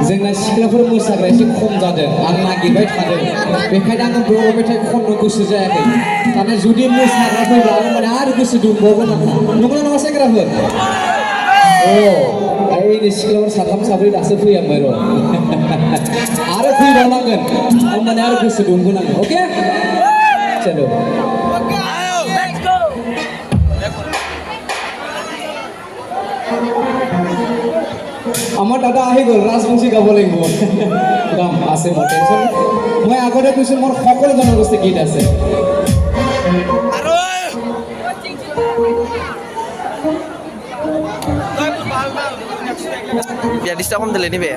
जोंना सिख्लाफोर मोसाग्रा एसे खम जादों आं नागिरबाय थादों बेखायनो आङो बर' मेथाइ खननो गोसो जायाखै नाथाय जुदि मोसाग्रा फैब्ला आं माने आरो गोसो दुंबावगोन नंगौना नङा सेंग्राफोर ओइ सिख्लाफोर साथाम साब्रै दासो फैहांबाय र' आरो फैबावनांगोन आं माने आरो गोसो दुंगोन आङो अके चलो আমার দাদা আহি গ'ল ৰাজবংশী গাব লাগিব গাম আছে মোৰ টেনশ্যন মই আগতে কৈছোঁ মোৰ সকলো জনগোষ্ঠী গীত আছে biar di stop dulu ini be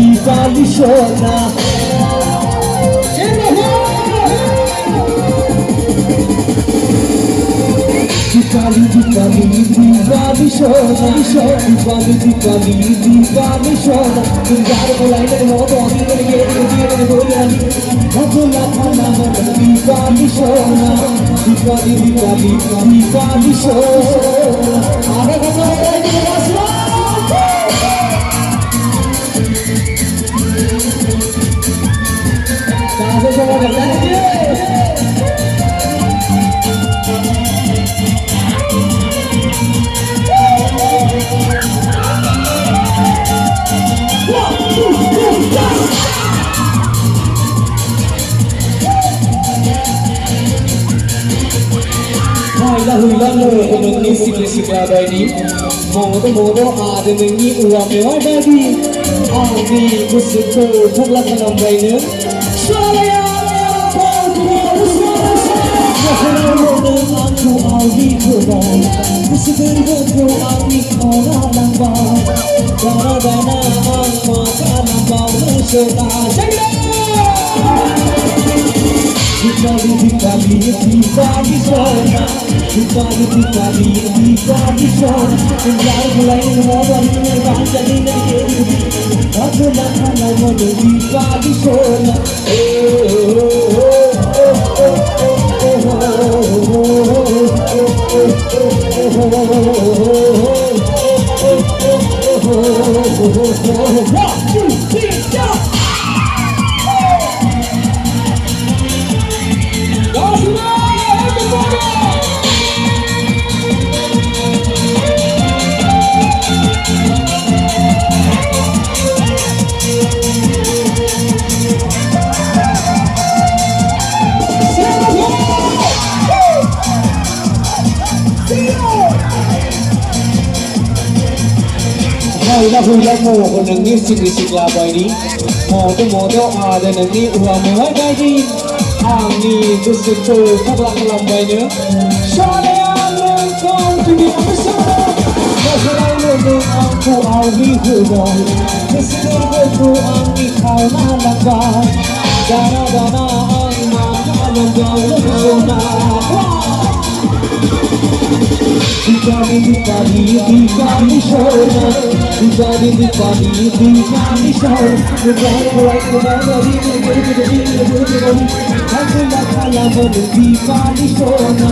Dipali Shona Dipali Shona Tinggal mulai dari motor ini Dipali Shona Dipali Shona ada kata ini sikla ini modo ada nengi uang mewah dari ani kusuko pula kanam bainu saya aku awi kurang kusuko ani kona lamba dana maka lamba musyola Dipali Shona Tinggal mulai ngomong ini baca ini aku nak kalau mau Dipali Shona Hula mo ko nang sikla ba ini modo ada nanti uang mewah dari ani kusuko pula kanam bainu saya kau jadi apa sana Masalah aku awi kurang kusuko ani kau nalangga dana maka lamba musyola Dipali Shona Dipali Shona Tinggal mulai kembali aku nak kalah Dipali Shona